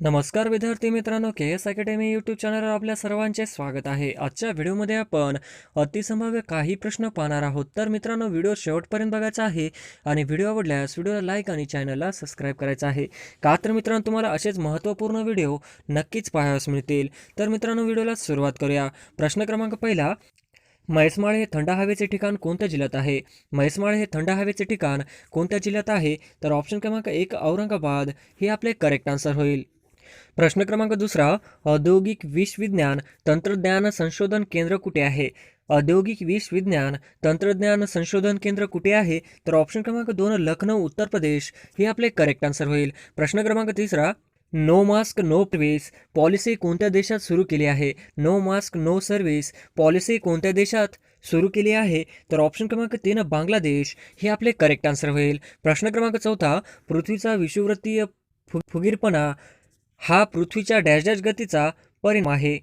नमस्कार विद्यार्थी मित्रांनो, के एस अकॅडमी यूट्यूब चॅनलवर आपल्या सर्वांचे स्वागत आहे. आजच्या व्हिडिओमध्ये आपण अतिसंभाव्य काही प्रश्न पाहणार आहोत. तर मित्रांनो, व्हिडिओ शेवटपर्यंत बघायचा आहे आणि व्हिडिओ आवडल्यास व्हिडिओला लाईक आणि चॅनलला सबस्क्राईब करायचं आहे. का तर मित्रांनो, तुम्हाला असेच महत्त्वपूर्ण व्हिडिओ नक्कीच पाहावयास मिळतील. तर मित्रांनो, व्हिडिओला सुरुवात करूया. प्रश्न क्रमांक पहिला, म्हैसमाळ हे थंड हवेचे ठिकाण कोणत्या जिल्ह्यात आहे? म्हैसमाळ हे थंड हवेचे ठिकाण कोणत्या जिल्ह्यात आहे? तर ऑप्शन क्रमांक 1 औरंगाबाद हे आपले करेक्ट आन्सर होईल. प्रश्न क्रमांक दुसरा, औद्योगिक विश्वविज्ञान तंत्रज्ञान संशोधन केंद्र कुठे आहे? औद्योगिक विश्वविज्ञान तंत्रज्ञान संशोधन केंद्र कुठे आहे? तर ऑप्शन क्रमांक 2 लखनौ उत्तर प्रदेश हे आपले करेक्ट आन्सर होईल. प्रश्न क्रमांक तिसरा, no mask no service policy कोणत्या देशात सुरू केली आहे? No mask no service policy कोणत्या देशात सुरू केली आहे? तर ऑप्शन क्रमांक 3 बांगलादेश हे आपले करेक्ट आन्सर होईल. प्रश्न क्रमांक चौथा, पृथ्वीचा विषुववृत्तीय फुगीरपणा हा पृथ्वीच्या डॅश डॅश गतीचा परिणाम आहे.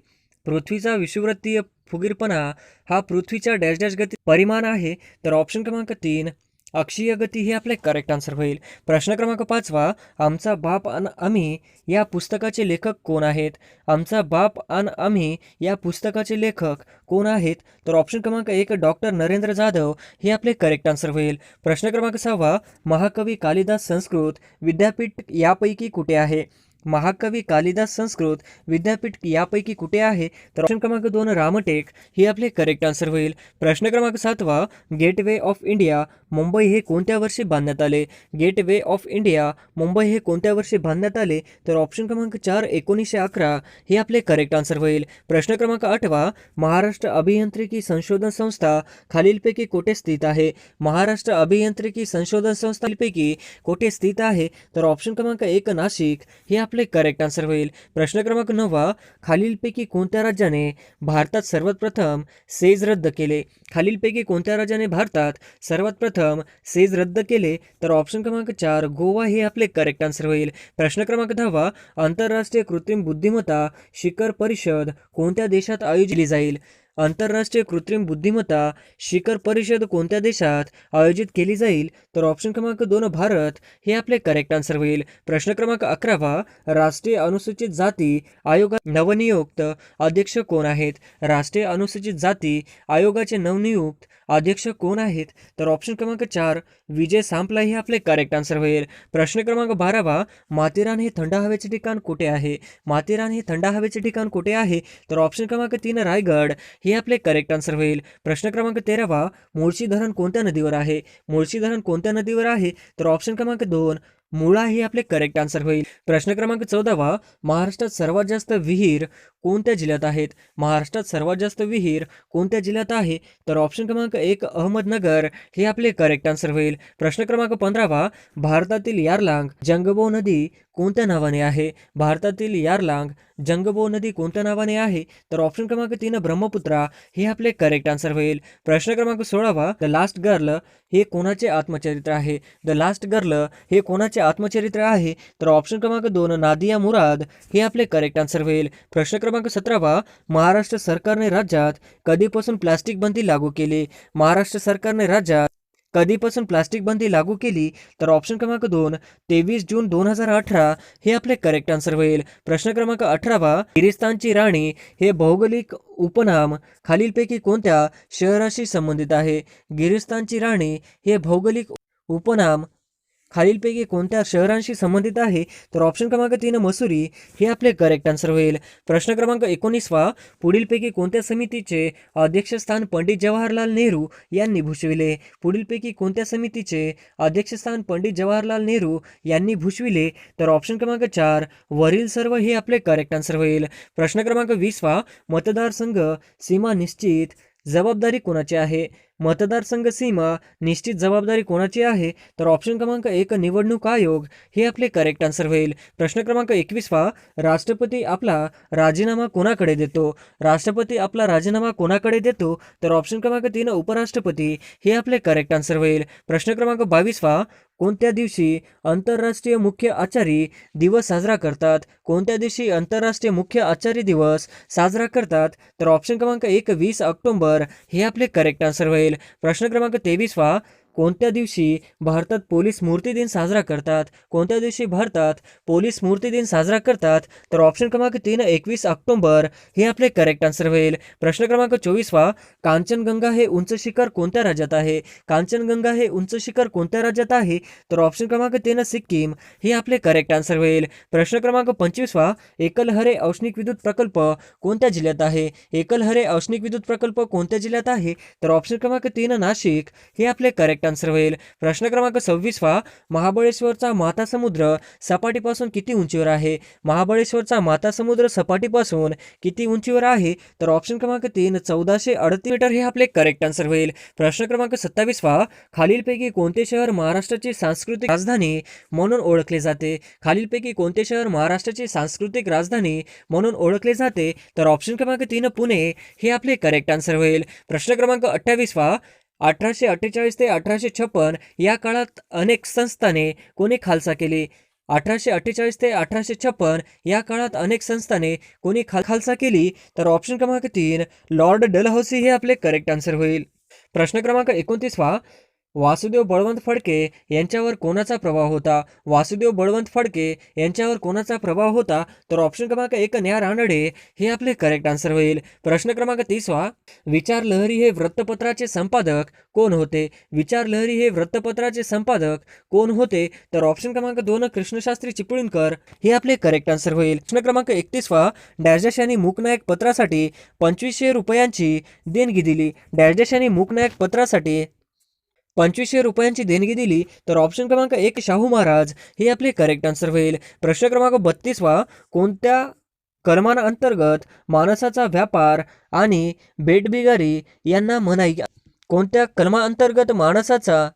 पृथ्वीचा विषुववृत्तीय फुगीरपणा हा पृथ्वीच्या डॅश डॅश गती परिमाण आहे. तर ऑप्शन क्रमांक 3 अक्षीय गती हे आपले करेक्ट आन्सर होईल. प्रश्न क्रमांक 5, आमचा बाप अन आम्ही या पुस्तकाचे लेखक कोण आहेत? आमचा बाप अन आम्ही या पुस्तकाचे लेखक कोण आहेत? तर ऑप्शन क्रमांक 1 डॉक्टर नरेंद्र जाधव हे आपले करेक्ट आन्सर होईल. प्रश्न क्रमांक 6, महाकवी कालिदास संस्कृत विद्यापीठ यापैकी कुठे आहे? महाकवी कालिदास संस्कृत विद्यापीठ यापैकी कुठे आहे? तर ऑप्शन क्रमांक 2 रामटेक हे आपले करेक्ट आन्सर होईल. प्रश्न क्रमांक 7, गेटवे ऑफ इंडिया मुंबई हे कोणत्या वर्षी बांधण्यात आले? गेटवे ऑफ इंडिया मुंबई हे कोणत्या वर्षी बांधण्यात आले? तर ऑप्शन क्रमांक 4 1911 हे आपले करेक्ट आन्सर होईल. प्रश्न क्रमांक 8, महाराष्ट्र अभियांत्रिकी संशोधन संस्था खालीलपैकी कुठे स्थित आहे? महाराष्ट्र अभियांत्रिकी संशोधन संस्थांपैकी कुठे स्थित आहे? तर ऑप्शन क्रमांक 1 नाशिक हे आपले करेक्ट आन्सर होईल. प्रश्न क्रमांक 9, खालीलपैकी कोणत्या राज्याने भारतात सर्वात प्रथम सेज रद्द केले? खालीलपैकी कोणत्या राज्याने भारतात सर्वात प्रथम सेज रद्द केले? तर ऑप्शन क्रमांक 4 गोवा हे आपले करेक्ट आन्सर होईल. प्रश्न क्रमांक 10, आंतरराष्ट्रीय कृत्रिम बुद्धिमत्ता शिखर परिषद कोणत्या देशात आयोजित केली जाईल? आंतरराष्ट्रीय कृत्रिम बुद्धिमत्ता शिखर परिषद कोणत्या देशात आयोजित केली जाईल? तर ऑप्शन क्रमांक 2 भारत हे आपले करेक्ट आन्सर होईल. प्रश्न क्रमांक 11, राष्ट्रीय अनुसूचित जाती आयोगात नवनियुक्त अध्यक्ष कोण आहेत? राष्ट्रीय अनुसूचित जाती आयोगाचे नवनियुक्त अध्यक्ष कोण आहेत? तर ऑप्शन क्रमांक 4 विजय सांपला हे आपले करेक्ट आन्सर होईल. प्रश्न क्रमांक 12, माथेरान हे थंड हवेचे ठिकाण कुठे आहे? माथेरान हे थंड हवेचे ठिकाण कुठे आहे? तर ऑप्शन क्रमांक 3 रायगड हे आपले करेक्ट आन्सर होईल. प्रश्न क्रमांक 13, मुळशी धरण कोणत्या नदीवर आहे? मुळशी धरण कोणत्या नदीवर आहे? तर ऑप्शन क्रमांक 2 मुळा हे आपले करेक्ट आन्सर होईल. प्रश्न क्रमांक 14, महाराष्ट्रात सर्वात जास्त विहीर कोणत्या जिल्ह्यात आहेत? महाराष्ट्रात सर्वात जास्त विहीर कोणत्या जिल्ह्यात आहे? तर ऑप्शन क्रमांक 1 अहमदनगर हे आपले करेक्ट आन्सर होईल. प्रश्न क्रमांक 15, भारतातील यारलांग जंगबो नदी कोणत्या नावाने आहे? भारतातील यारलांग जंगबो नदी कोणत्या नावाने आहे? तर ऑप्शन क्रमांक 3 ब्रह्मपुत्रा हे आपले करेक्ट आन्सर होईल. प्रश्न क्रमांक 16, द लास्ट गर्ल हे कोणाचे आत्मचरित्र आहे? द लास्ट गर्ल हे कोणाचे आत्मचरित्र आहे? तर ऑप्शन क्रमांक 2 नादिया मुराद हे आपले करेक्ट आन्सर होईल. प्रश्न क्रमांक 17, महाराष्ट्र सरकारने राज्यात कधीपासून प्लास्टिक बंदी लागू केली? महाराष्ट्र सरकारने राज्यात कधीपासून प्लास्टिक बंदी लागू केली? तर ऑप्शन क्रमांक 2 23 जून 2018 हे आपले करेक्ट आन्सर होईल. प्रश्न क्रमांक 18, गिरिस्तानची राणी हे भौगोलिक उपनाम खालीलपैकी कोणत्या शहराशी संबंधित आहे? गिरिस्तानची राणी हे भौगोलिक उपनाम खालीलपैकी कोणत्या शहरांशी संबंधित आहे? तर ऑप्शन क्रमांक 3 मसुरी हे आपले करेक्ट आन्सर होईल. प्रश्न क्रमांक 19, पुढीलपैकी कोणत्या समितीचे अध्यक्षस्थान पंडित जवाहरलाल नेहरू यांनी भूषविले? पुढीलपैकी कोणत्या समितीचे अध्यक्षस्थान पंडित जवाहरलाल नेहरू यांनी भूषविले? तर ऑप्शन क्रमांक 4 वरील सर्व हे आपले करेक्ट आन्सर होईल. प्रश्न क्रमांक 20, मतदारसंघ सीमा निश्चित जबाबदारी कोणाची आहे? मतदारसंघ सीमा निश्चित जबाबदारी कोणाची आहे? तर ऑप्शन क्रमांक 1 निवडणूक आयोग हे आपले करेक्ट आन्सर होईल. प्रश्न क्रमांक 21, राष्ट्रपती आपला राजीनामा कोणाकडे देतो? राष्ट्रपती आपला राजीनामा कोणाकडे देतो? तर ऑप्शन क्रमांक 3 उपराष्ट्रपती हे आपले करेक्ट आन्सर होईल. प्रश्न क्रमांक 22, कोणत्या दिवशी आंतरराष्ट्रीय मुख्य आचारी दिवस साजरा करतात? कोणत्या दिवशी आंतरराष्ट्रीय मुख्य आचारी दिवस साजरा करतात? तर ऑप्शन क्रमांक 1 20 ऑक्टोबर हे आपले करेक्ट आन्सर होईल. प्रश्न क्रमांक 23, कोणत्या दिवशी भारतात पोलीस स्मृती दिन साजरा करतात? कोणत्या दिवशी भारतात पोलीस स्मृती दिन साजरा करतात? तर ऑप्शन क्रमांक 3 21 ऑक्टोबर हे आपले करेक्ट आन्सर होईल. प्रश्न क्रमांक 24 कांचनगंगा हे उंच शिखर कोणत्या राज्यात आहे? कांचनगंगा हे उंच शिखर कोणत्या राज्यात आहे? तर ऑप्शन क्रमांक 3 सिक्कीम हे आपले करेक्ट आन्सर होईल. प्रश्न क्रमांक 25 एकलहरे औष्णिक विद्युत प्रकल्प कोणत्या जिल्ह्यात आहे? एकलहरे औष्णिक विद्युत प्रकल्प कोणत्या जिल्ह्यात आहे? तर ऑप्शन क्रमांक 3 नाशिक हे आपले करेक्ट आन्सर होईल. प्रश्न क्रमांक 26 महाबळेश्वरचा माता समुद्र सपाटीपासून किती उंचीवर आहे? महाबळेश्वरचा माता समुद्र सपाटीपासून किती उंचीवर आहे? तर ऑप्शन क्रमांक 3 1438 मीटर हे आपले करेक्ट आन्सर होईल. प्रश्न क्रमांक 27 खालीलपैकी कोणते शहर महाराष्ट्राची सांस्कृतिक राजधानी म्हणून ओळखले जाते? खालीलपैकी कोणते शहर महाराष्ट्राची सांस्कृतिक राजधानी म्हणून ओळखले जाते? तर ऑप्शन क्रमांक 3 पुणे हे आपले करेक्ट आन्सर होईल. प्रश्न क्रमांक 28 1848 ते 1856 या काळात अनेक संस्थाने कोणी खालसा केली? 1848 ते 1856 या काळात अनेक संस्थाने कोणी खालसा केली? तर ऑप्शन क्रमांक 3 लॉर्ड डलहौसी हे आपले करेक्ट आन्सर होईल. प्रश्न क्रमांक 29 वासुदेव बळवंत फडके यांच्यावर कोणाचा प्रभाव होता? वासुदेव बळवंत फडके यांच्यावर कोणाचा प्रभाव होता? तर ऑप्शन क्रमांक 1 न्या रानडे हे आपले करेक्ट आन्सर होईल. प्रश्न क्रमांक 30 विचार लहरी हे वृत्तपत्राचे संपादक कोण होते? विचार लहरी हे वृत्तपत्राचे संपादक कोण होते? तर ऑप्शन क्रमांक 2 कृष्णशास्त्री चिपळूणकर हे आपले करेक्ट आन्सर होईल. प्रश्न क्रमांक 31 डॅशडॅश यांनी मूकनायक पत्रासाठी 2500 रुपयांची देणगी दिली. डॅशडॅश यांनी मूकनायक पत्रासाठी 2500 रुपयांची देणगी दिली. तर ऑप्शन क्रमांक 1 शाहू महाराज हे आपले करेक्ट आन्सर होईल. प्रश्न क्रमांक 32 कोणत्या कलमांतर्गत माणसाचा व्यापार आणि बेटबिगारी यांना मनाई? कोणत्या कलमांतर्गत माणसाचा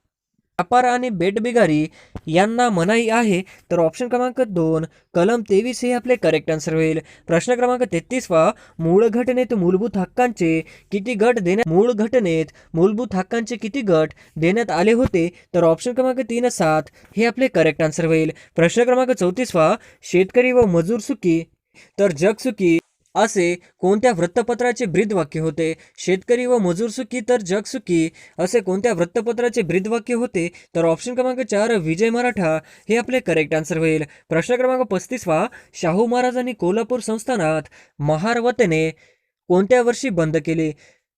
व्यापार आणि बेटबिगारी यांना मनाई आहे? तर ऑप्शन क्रमांक 2 कलम 23 हे आपले करेक्ट आन्सर होईल. प्रश्न क्रमांक 33 मूळ घटनेत मूलभूत हक्कांचे किती गट देण्यात आले होते? तर ऑप्शन क्रमांक 3 7 हे आपले करेक्ट आन्सर होईल. प्रश्न क्रमांक 34 शेतकरी व मजूर सुखी तर जग सुखी असे कोणत्या वृत्तपत्राचे ब्रीदवाक्य होते? शेतकरी व मजूर सुखी तर जग सुखी असे कोणत्या वृत्तपत्राचे ब्रीदवाक्य होते? तर ऑप्शन क्रमांक 4 विजय मराठा हे आपले करेक्ट आन्सर होईल. प्रश्न क्रमांक 35 शाहू महाराजांनी कोल्हापूर संस्थानात महार वतने कोणत्या वर्षी बंद केले?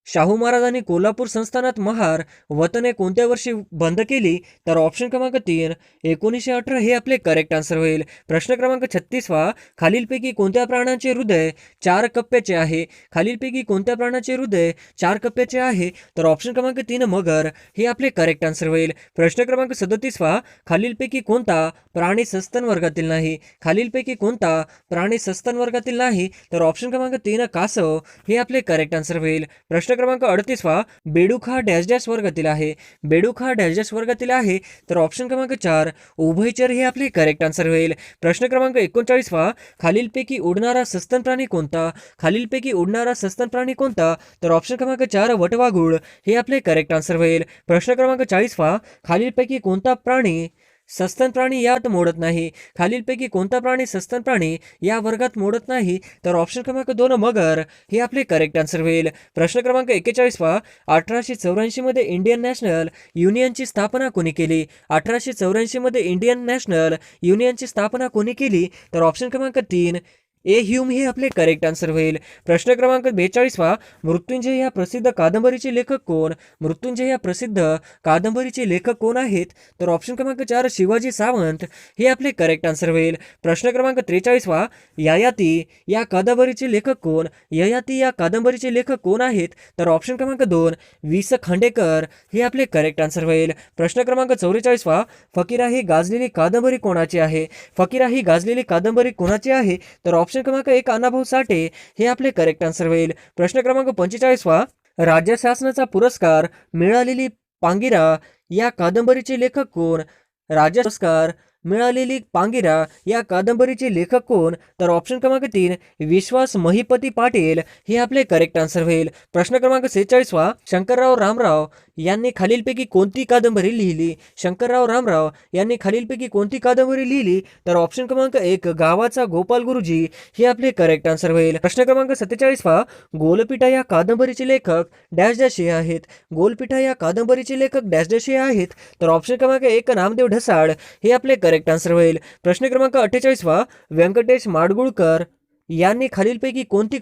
शाहू महाराजांनी कोल्हापूर संस्थानात महार वतने कोणत्या वर्षी बंद केली? तर ऑप्शन क्रमांक 3 1918 हे आपले करेक्ट आन्सर होईल. प्रश्न क्रमांक 36 खालीलपैकी कोणत्या प्राण्याचे हृदय 4 कप्प्याचे आहे? खालीलपैकी कोणत्या प्राण्याचे हृदय 4 कप्प्याचे आहे? तर ऑप्शन क्रमांक 3 मगर हे आपले करेक्ट आन्सर होईल. प्रश्न क्रमांक 37 खालीलपैकी कोणता प्राणी सस्तन वर्गातील नाही? खालीलपैकी कोणता प्राणी सस्तन वर्गातील नाही? तर ऑप्शन क्रमांक 3 कासव हे आपले करेक्ट आन्सर होईल. प्रश्न क्रमांक 38 बेडूक हा डॅश डॅश वर्गातील आहे. बेडूक हा डॅश डॅश वर्गातील आहे. तर ऑप्शन क्रमांक 4 उभयचर हे आपले करेक्ट आन्सर होईल. प्रश्न क्रमांक 39 खालीलपैकी उडणारा सस्तन प्राणी कोणता? खालीलपैकी उडणारा सस्तन प्राणी कोणता? तर ऑप्शन क्रमांक 4 वटवाघूळ हे आपले करेक्ट आन्सर होईल. प्रश्न क्रमांक 40 खालीलपैकी कोणता प्राणी सस्तन प्राणी यात मोडत नाही? खालीलपैकी कोणता प्राणी सस्तन प्राणी या वर्गात मोडत नाही? तर ऑप्शन क्रमांक 2 मगर हे आपले करेक्ट आन्सर होईल. प्रश्न क्रमांक 41 1884 मध्ये इंडियन नॅशनल युनियनची स्थापना कोणी केली? 1884 मध्ये इंडियन नॅशनल युनियनची स्थापना कोणी केली? तर ऑप्शन क्रमांक 3 ह्यूम हे आपले करेक्ट आन्सर होईल. प्रश्न क्रमांक 42 मृत्युंजय या प्रसिद्ध कादंबरीचे लेखक कोण? मृत्युंजय या प्रसिद्ध कादंबरीचे लेखक कोण आहेत? तर ऑप्शन क्रमांक 4 शिवाजी सावंत हे आपले करेक्ट आन्सर होईल. प्रश्न क्रमांक 43 ययाती या कादंबरीचे लेखक कोण? ययाती या कादंबरीचे लेखक कोण आहेत? तर ऑप्शन क्रमांक 2 वि स खांडेकर हे आपले करेक्ट आन्सर होईल. प्रश्न क्रमांक 44 फकीरा ही गाजलेली कादंबरी कोणाची आहे? फकीरा ही गाजलेली कादंबरी कोणाची आहे? तर ऑप्शन क्रमांक 1 अण्णाभाऊ साठे हे आपले करेक्ट आन्सर होईल. प्रश्न क्रमांक 45 राज्य शासनाचा पुरस्कार मिळालेली पांगिरा या कादंबरीचे लेखक कोण? राज्य पुरस्कार मिळालेली पांगिरा या कादंबरीचे लेखक कोण? तर ऑप्शन क्रमांक 3 विश्वास महिपती पाटील हे आपले करेक्ट आन्सर होईल. प्रश्न क्रमांक 46 शंकरराव रामराव यांनी खालीलपैकी कोणती कादंबरी लिहिली? शंकरराव रामराव यांनी खालीलपैकी कोणती कादंबरी लिहिली? तर ऑप्शन क्रमांक 1 गावाचा गोपाल गुरुजी हे आपले करेक्ट आन्सर होईल. प्रश्न क्रमांक 47 गोलपिठा या कादंबरीचे लेखक डॅश डॅश हे आहेत. गोलपिठा या कादंबरीचे लेखक डॅश डॅश हे आहेत. तर ऑप्शन क्रमांक 1 नामदेव ढसाळ हे आपले करेक्ट आन्सर होईल. प्रश्न क्रमांक 48 व्यंकटेश माडगुळकर यांनी खालीलपैकी कोणती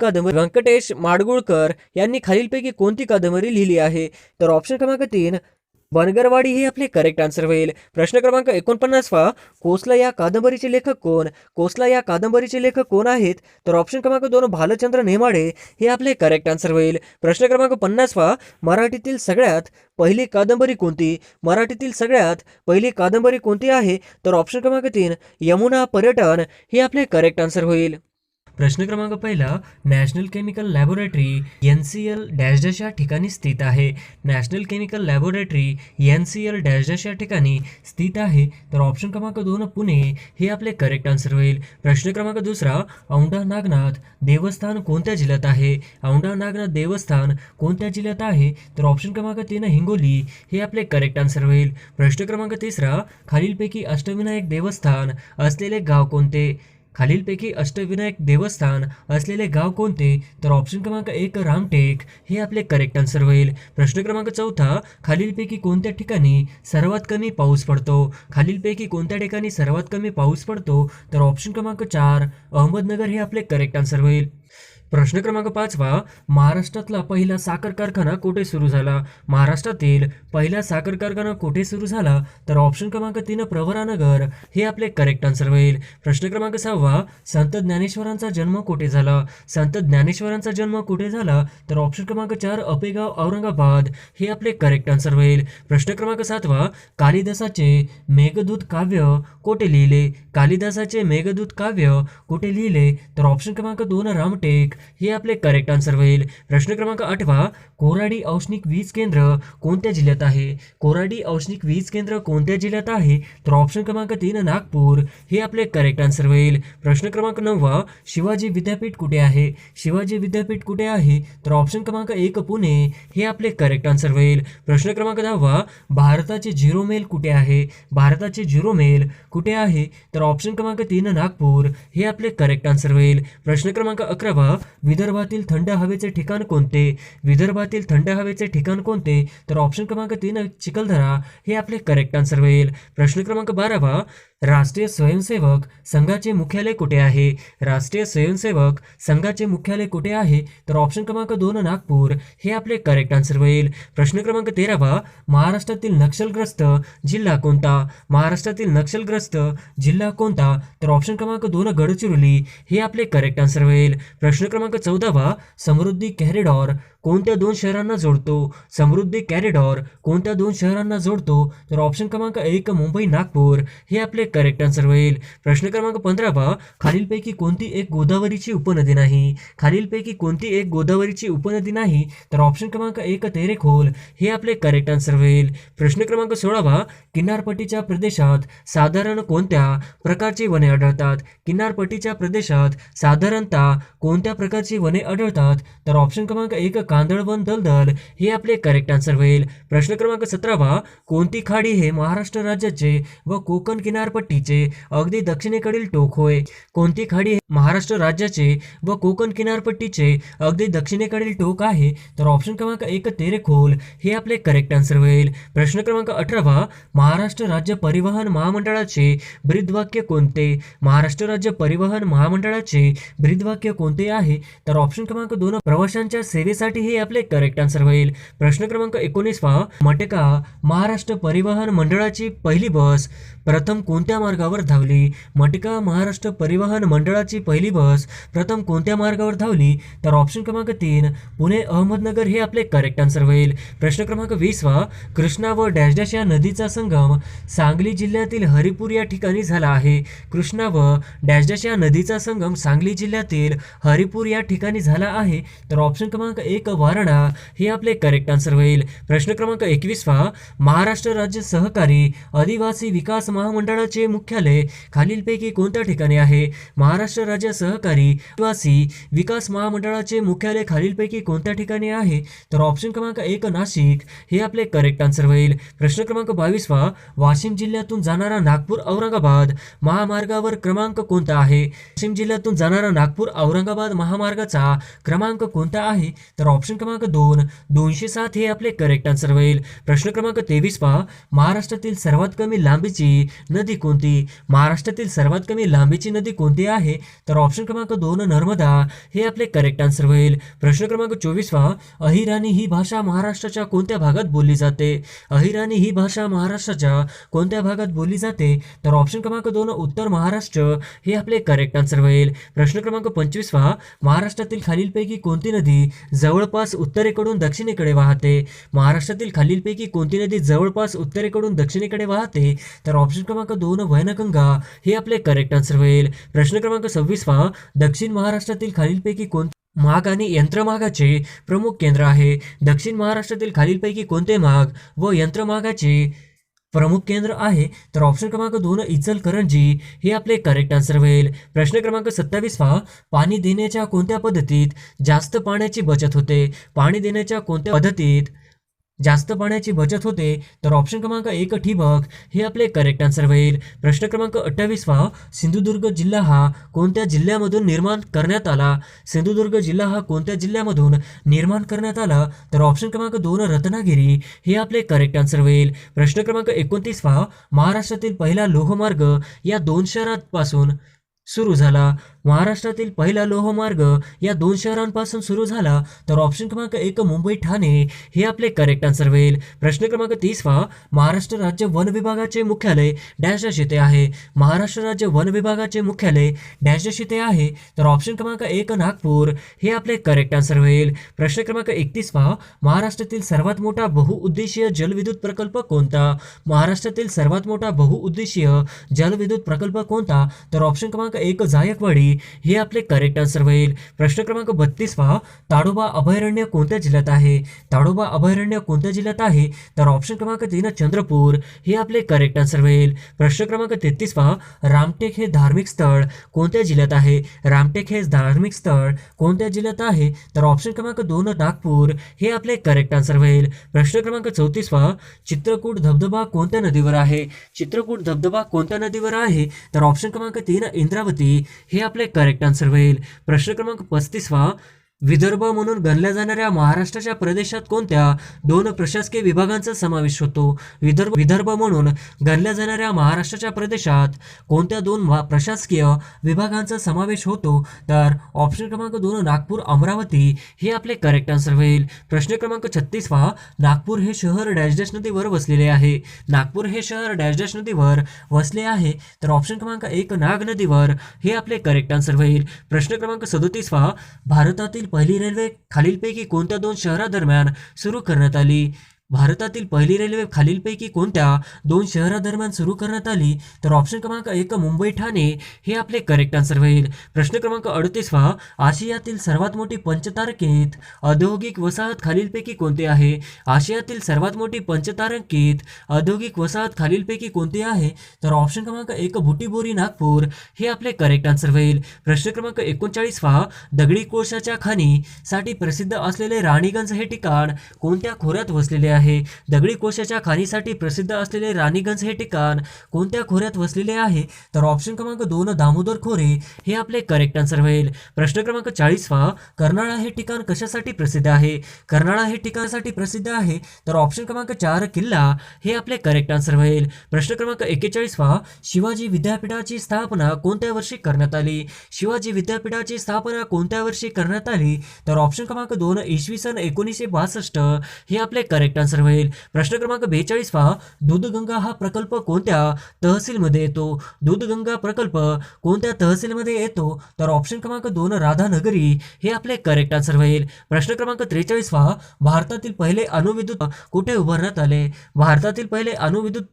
कादंबरी लिहिली आहे? तर ऑप्शन क्रमांक 3 बनगरवाडी हे आपले करेक्ट आन्सर होईल. प्रश्न क्रमांक 49 कोसला या कादंबरीचे लेखक कोण? कोसला या कादंबरीचे लेखक कोण आहेत? तर ऑप्शन क्रमांक 2 भालचंद्र नेमाडे हे आपले करेक्ट आन्सर होईल. प्रश्न क्रमांक 50 मराठीतील सगळ्यात पहिली कादंबरी कोणती? मराठीतील सगळ्यात पहिली कादंबरी कोणती आहे? तर ऑप्शन क्रमांक 3 यमुना पर्यटन हे आपले करेक्ट आन्सर होईल. प्रश्न क्रमांक पहिला national chemical laboratory NCL dash dash या ठिकाणी स्थित आहे. National chemical laboratory NCL dash dash या ठिकाणी स्थित आहे. तर ऑप्शन क्रमांक 2 पुणे हे आपले करेक्ट आन्सर होईल. प्रश्न क्रमांक दुसरा औंढा नागनाथ देवस्थान कोणत्या जिल्ह्यात आहे? औंढा नागनाथ देवस्थान कोणत्या जिल्ह्यात आहे? तर ऑप्शन क्रमांक 3 हिंगोली हे आपले करेक्ट आन्सर होईल. प्रश्न क्रमांक तिसरा खालीलपैकी अष्टविनायक देवस्थान असलेले गाव कोणते? खालीलपैकी अष्टविनायक देवस्थान असलेले गाव कोणते? तर ऑप्शन क्रमांक 1 रामटेक हे आपले करेक्ट आन्सर होईल. प्रश्न क्रमांक चौथा खालीलपैकी कोणत्या ठिकाणी सर्वात कमी पाऊस पडतो? खालीलपैकी कोणत्या ठिकाणी सर्वात कमी पाऊस पडतो? तर ऑप्शन क्रमांक 4 अहमदनगर हे आपले करेक्ट आन्सर होईल. प्रश्न क्रमांक 5 महाराष्ट्रातला पहिला साखर कारखाना कुठे सुरू झाला? महाराष्ट्रातील पहिला साखर कारखाना कुठे सुरू झाला? तर ऑप्शन क्रमांक 3 प्रवरानगर हे आपले करेक्ट आन्सर होईल. प्रश्न क्रमांक 6 संत ज्ञानेश्वरांचा जन्म कुठे झाला? संत ज्ञानेश्वरांचा जन्म कुठे झाला? तर ऑप्शन क्रमांक 4 अपेगाव औरंगाबाद हे आपले करेक्ट आन्सर होईल. प्रश्न क्रमांक 7 कालिदासाचे मेघदूत काव्य कुठे लिहिले? कालिदासाचे मेघदूत काव्य कुठे लिहिले? तर ऑप्शन क्रमांक 2 रामटेक हे आपले करेक्ट आन्सर होईल. प्रश्न क्रमांक 8 कोराडी औष्णिक वीज केंद्र कोणत्या जिल्ह्यात आहे? कोराडी औष्णिक वीज केंद्र कोणत्या जिल्ह्यात आहे? तर ऑप्शन क्रमांक 3 नागपूर हे आपले करेक्ट आन्सर होईल. प्रश्न क्रमांक 9 शिवाजी विद्यापीठ कुठे आहे? शिवाजी विद्यापीठ कुठे आहे? तर ऑप्शन क्रमांक 1 पुणे हे आपले करेक्ट आन्सर होईल. प्रश्न क्रमांक 10 भारताचे झिरो मेल कुठे आहे? भारताचे झिरो मेल कुठे आहे? तर ऑप्शन क्रमांक 3 नागपूर हे आपले करेक्ट आन्सर होईल. प्रश्न क्रमांक 11 विदर्भातील थंड हवेचे ठिकाण कोणते? विदर्भातील थंड हवेचे ठिकाण कोणते? तर ऑप्शन क्रमांक 3 चिखलदरा हे आपले करेक्ट आन्सर होईल. प्रश्न क्रमांक 12 राष्ट्रीय स्वयंसेवक संघाचे मुख्यालय कुठे आहे? राष्ट्रीय स्वयंसेवक संघाचे मुख्यालय कुठे आहे? तर ऑप्शन क्रमांक 2 नागपूर हे आपले करेक्ट आन्सर होईल. प्रश्न क्रमांक 13 महाराष्ट्रातील नक्षलग्रस्त जिल्हा कोणता? महाराष्ट्रातील नक्षलग्रस्त जिल्हा कोणता? तर ऑप्शन क्रमांक 2 गडचिरोली हे आपले करेक्ट आन्सर होईल. प्रश्न क्रमांक 14 समृद्धी कॉरिडॉर कोणत्या 2 शहरांना जोडतो? समृद्धी कॉरिडॉर कोणत्या 2 शहरांना जोडतो? तर ऑप्शन क्रमांक 1 मुंबई नागपूर हे आपले करेक्ट आन्सर होईल. प्रश्न क्रमांक 15 खालीलपैकी कोणती एक गोदावरीची उपनदी नाही? खालीलपैकी कोणती एक गोदावरीची उपनदी नाही? तर ऑप्शन क्रमांक 1 तेरेखोल हे आपले करेक्ट आन्सर होईल. प्रश्न क्रमांक 16 किनारपट्टीच्या प्रदेशात साधारण कोणत्या प्रकारची वने आढळतात? किनारपट्टीच्या प्रदेशात साधारणतः कोणत्या प्रकारची वने आढळतात? तर ऑप्शन क्रमांक 1 कांदळवन दलदल हे आपले करेक्ट आन्सर होईल. प्रश्न क्रमांक 17 कोणती खाडी हे महाराष्ट्र राज्याचे व कोकण किनारपट्टीचे अगदी दक्षिणेकडील टोक होय? कोणती खाडी हे महाराष्ट्र राज्याचे व कोकण किनारपट्टीचे अगदी दक्षिणेकडील टोक आहे? तर ऑप्शन क्रमांक 1 तेरेखोल हे आपले करेक्ट आन्सर होईल. प्रश्न क्रमांक 18 महाराष्ट्र राज्य परिवहन महामंडळाचे ब्रीदवाक्य कोणते? महाराष्ट्र राज्य परिवहन महामंडळाचे ब्रीदवाक्य कोणते आहे? तर ऑप्शन क्रमांक 2 प्रवाशांच्या सेवेसाठी हे आपले करेक्ट आन्सर होईल. प्रश्न क्रमांक 19 मटका महाराष्ट्र परिवहन मंडळाची पहिली बस प्रथम कोणत्या मार्गावर धावली? मटका महाराष्ट्र परिवहन मंडळाची पहिली बस प्रथम कोणत्या मार्गावर धावली? तर ऑप्शन क्रमांक 3 पुणे अहमदनगर हे आपले करेक्ट आन्सर होईल. प्रश्न क्रमांक 20 कृष्णा व डॅश डॅश या नदीचा संगम सांगली जिल्ह्यातील हरिपूर या ठिकाणी झाला आहे. कृष्णा व डॅश डॅश या नदीचा संगम सांगली जिल्ह्यातील हरिपूर या ठिकाणी झाला आहे. तर ऑप्शन क्रमांक 1 वारणा हे आपले करेक्ट आन्सर होईल. प्रश्न क्रमांक 21 महाराष्ट्र राज्य सहकारी आदिवासी विकास महामंडळाचे मुख्यालय खालीलपैकी कोणत्या ठिकाणी आहे? महाराष्ट्र राज्य सहकारी आदिवासी विकास महामंडळाचे मुख्यालय खालीलपैकी कोणत्या ठिकाणी आहे? तर ऑप्शन क्रमांक 1 नाशिक हे आपले करेक्ट आन्सर होईल. प्रश्न क्रमांक 22 वाशिम जिल्ह्यातून जाणारा नागपूर औरंगाबाद महामार्गावर क्रमांक कोणता आहे? वाशिम जिल्ह्यातून जाणारा नागपूर औरंगाबाद महामार्गाचा क्रमांक कोणता आहे? तर ऑप्शन क्रमांक 2 207 हे आपले करेक्ट आन्सर होईल. प्रश्न क्रमांक 23 महाराष्ट्रातील सर्वात कमी लांबीची नदी कोणती? महाराष्ट्रातील सर्वात कमी लांबीची नदी कोणती आहे? तर ऑप्शन क्रमांक 2 नर्मदा हे आपले करेक्ट आन्सर होईल. प्रश्न क्रमांक 24 अहिराणी ही भाषा महाराष्ट्राच्या कोणत्या भागात बोलली जाते? अहिराणी ही भाषा महाराष्ट्राच्या कोणत्या भागात बोलली जाते? तर ऑप्शन क्रमांक 2 उत्तर महाराष्ट्र हे आपले करेक्ट आन्सर होईल. प्रश्न क्रमांक 25 महाराष्ट्रातील खालीलपैकी कोणती नदी जवळपास उत्तरेकडून दक्षिणेकडे वाहते? महाराष्ट्रातील खालीलपैकी कोणती नदी जवळपास उत्तरेकडून दक्षिणेकडे वाहते? तर ऑप्शन क्रमांक 2 वैनगंगा हे आपले करेक्ट आन्सर होईल. प्रश्न क्रमांक 26 दक्षिण महाराष्ट्रातील खालीलपैकी कोणते माग आणि यंत्रमागाचे प्रमुख केंद्र आहे? दक्षिण महाराष्ट्रातील खालीलपैकी कोणते माग व यंत्रमागाचे प्रमुख केंद्र आहे? तर ऑप्शन क्रमांक 2 इचलकरंजी हे आपले करेक्ट आन्सर होईल. प्रश्न क्रमांक 27 पाणी देण्याच्या कोणत्या पद्धतीत जास्त पाण्याची बचत होते? पाणी देण्याच्या कोणत्या पद्धतीत जास्त पाण्याची बचत होते? तर ऑप्शन क्रमांक 1 ठिबक हे आपले करेक्ट आन्सर होईल. प्रश्न क्रमांक 28 सिंधुदुर्ग जिल्हा हा कोणत्या जिल्ह्यामधून निर्माण करण्यात आला? सिंधुदुर्ग जिल्हा हा कोणत्या जिल्ह्यामधून निर्माण करण्यात आला? तर ऑप्शन क्रमांक 2 रत्नागिरी हे आपले करेक्ट आन्सर होईल. प्रश्न क्रमांक 29 महाराष्ट्रातील पहिला लोहमार्ग या 2 शहरांपासून सुरू झाला. महाराष्ट्रातील पहिला लोहमार्ग या 2 शहरांपासून सुरू झाला. तर ऑप्शन क्रमांक 1 मुंबई ठाणे हे आपले करेक्ट आन्सर होईल. प्रश्न क्रमांक 30 महाराष्ट्र राज्य वन विभागाचे मुख्यालय डॅश येथे आहे? महाराष्ट्र राज्य वन विभागाचे मुख्यालय डॅश येथे आहे? तर ऑप्शन क्रमांक 1 नागपूर हे आपले करेक्ट आन्सर होईल. प्रश्न क्रमांक 31 महाराष्ट्रातील सर्वात मोठा बहुउद्देशीय जलविद्युत प्रकल्प कोणता? महाराष्ट्रातील सर्वात मोठा बहुउद्देशीय जलविद्युत प्रकल्प कोणता? तर ऑप्शन क्रमांक 1 जायकवाडी हे आपले करेक्ट आन्सर होईल. प्रश्न क्रमांक 32 ताडोबा अभयारण्य कोणत्या जिल्ह्यात आहे? ताडोबा अभयारण्य कोणत्या जिल्ह्यात आहे? तर ऑप्शन क्रमांक 3 चंद्रपूर हे आपले करेक्ट आन्सर होईल. प्रश्न क्रमांक 33 रामटेक हे धार्मिक स्थळ कोणत्या जिल्ह्यात आहे? रामटेक हे धार्मिक स्थळ कोणत्या जिल्ह्यात आहे? तर ऑप्शन क्रमांक 2 नागपूर हे आपले करेक्ट आन्सर होईल. प्रश्न क्रमांक 34 चित्रकूट धबधबा कोणत्या नदीवर आहे? चित्रकूट धबधबा कोणत्या नदीवर आहे? तर ऑप्शन क्रमांक 3 इंद्रावती हे आपले करेक्ट आन्सर होईल. प्रश्न क्रमांक 35 विदर्भ म्हणून गणल्या जाणाऱ्या महाराष्ट्राच्या प्रदेशात कोणत्या 2 प्रशासकीय विभागांचा समावेश होतो? विदर्भ म्हणून गणल्या जाणाऱ्या महाराष्ट्राच्या प्रदेशात कोणत्या 2 प्रशासकीय विभागांचा समावेश होतो? तर ऑप्शन क्रमांक 2 नागपूर अमरावती हे आपले करेक्ट आन्सर होईल. प्रश्न क्रमांक 36 नागपूर हे शहर डॅश डॅश नदीवर वसलेले आहे? नागपूर हे शहर डॅश डॅश नदीवर वसले आहे? तर ऑप्शन क्रमांक 1 नाग नदीवर हे आपले करेक्ट आन्सर होईल. प्रश्न क्रमांक 37 भारतातील पहिली रेल्वे खालीलपैकी कोणत्या 2 शहरादरम्यान सुरू करण्यात आली? भारतातील पहिली रेल्वे खालीलपैकी कोणत्या 2 शहरादरम्यान सुरू करण्यात आली? तर ऑप्शन क्रमांक 1 मुंबई ठाणे हे आपले करेक्ट आन्सर होईल. प्रश्न क्रमांक 38 आशियातील सर्वात मोठी पंचतारांकित औद्योगिक वसाहत खालीलपैकी कोणती आहे? आशियातील सर्वात मोठी पंचतारांकित औद्योगिक वसाहत खालीलपैकी कोणती आहे? तर ऑप्शन क्रमांक 1 बुटिबोरी नागपूर हे आपले करेक्ट आन्सर होईल. प्रश्न क्रमांक 39 दगडी कोळशाच्या खाणीसाठी प्रसिद्ध असलेले राणीगंज हे ठिकाण कोणत्या खोऱ्यात वसलेले आहे? दगडी कोळशाच्या खाणीसाठी प्रसिद्ध असलेले राणीगंज हे ठिकाण कोणत्या खोऱ्यात वसलेले आहे? तर ऑप्शन क्रमांक 2 दामोदर खोरे हे आपले करेक्ट आन्सर होईल. प्रश्न क्रमांक 40 कर्नाळा हे ठिकाण कशासाठी प्रसिद्ध आहे? कर्नाळा हे ठिकाणासाठी प्रसिद्ध आहे? तर ऑप्शन क्रमांक 4 किल्ला हे आपले करेक्ट आन्सर होईल. प्रश्न क्रमांक 41 शिवाजी विद्यापीठाची स्थापना कोणत्या वर्षी करण्यात आली? शिवाजी विद्यापीठाची स्थापना कोणत्या वर्षी करण्यात आली? तर ऑप्शन क्रमांक 2 इसवी सन 1962 हे आपले करेक्ट आन्सर होईल. प्रश्न क्रमांक 42 दूधगंगा हा प्रकल्प कोणत्या तहसीलमध्ये येतो? दूधगंगा प्रकल्प कोणत्या तहसीलमध्ये येतो? तर ऑप्शन क्रमांक 2 राधानगरी हे आपले करेक्ट आन्सर होईल. प्रश्न क्रमांक 43 भारतातील पहिले अणुविद्युत कुठे उभारण्यात आले? भारतातील पहिले अणुविद्युत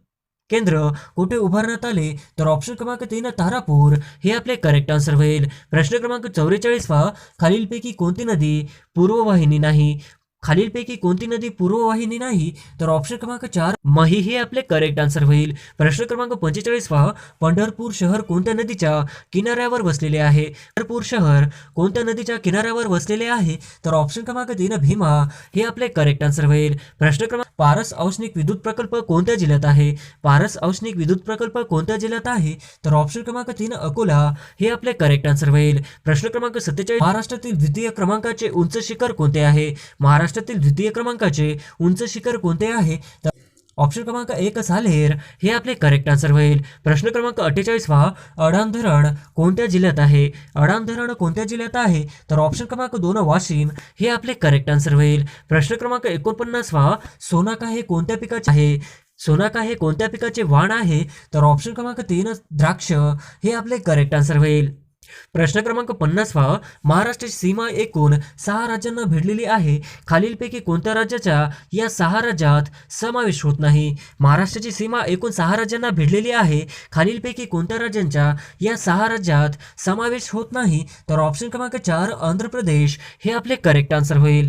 केंद्र कुठे उभारण्यात आले? तर ऑप्शन क्रमांक 3 तारापूर हे आपले करेक्ट आन्सर होईल. प्रश्न क्रमांक 44 खालीलपैकी कोणती नदी पूर्ववाहिनी नाही? खालीलपैकी कोणती नदी पूर्ववाहिनी नाही? तर ऑप्शन क्रमांक 4 मही हे आपले करेक्ट आन्सर होईल. प्रश्न क्रमांक 45 पहा. पंढरपूर शहर कोणत्या नदीच्या किनाऱ्यावर वसलेले आहे? पंढरपूर शहर कोणत्या नदीच्या किनाऱ्यावर वसलेले आहे? तर ऑप्शन क्रमांक 3 भीमा हे आपले करेक्ट आन्सर होईल. प्रश्न क्रमांक पारस औष्णिक विद्युत प्रकल्प कोणत्या जिल्ह्यात आहे? पारस औष्णिक विद्युत प्रकल्प कोणत्या जिल्ह्यात आहे? तर ऑप्शन क्रमांक 3 अकोला हे आपले करेक्ट आन्सर होईल. प्रश्न क्रमांक 47 महाराष्ट्रातील द्वितीय क्रमांकाचे उंच शिखर कोणते आहे? महाराष्ट्रातील द्वितीय क्रमांकाचे उंच शिखर कोणते आहे? तर ऑप्शन क्रमांक 1 साल्हेर हे आपले करेक्ट आन्सर होईल. प्रश्न क्रमांक 48 पहा. अडाण धरण कोणत्या जिल्ह्यात आहे? अडाण धरण कोणत्या जिल्ह्यात आहे? तर ऑप्शन क्रमांक 2 वाशिम हे आपले करेक्ट आन्सर होईल. प्रश्न क्रमांक 49 पहा. सोनाका हे कोणत्या पिकाचे आहे? सोनाका हे कोणत्या पिकाचे वाण आहे? तर ऑप्शन क्रमांक 3 द्राक्ष हे आपले करेक्ट आन्सर होईल. प्रश्न क्रमांक 50 पहा. महाराष्ट्राची सीमा एकूण 6 राज्यांना भिडलेली आहे. खालीलपैकी कोणत्या राज्याचा या 6 राज्यात समावेश होत नाही? महाराष्ट्राची सीमा एकूण 6 राज्यांना भिडलेली आहे. खालीलपैकी कोणत्या राज्यांच्या या 6 राज्यात समावेश होत नाही? तर ऑप्शन क्रमांक 4 आंध्र प्रदेश हे आपले करेक्ट आन्सर होईल.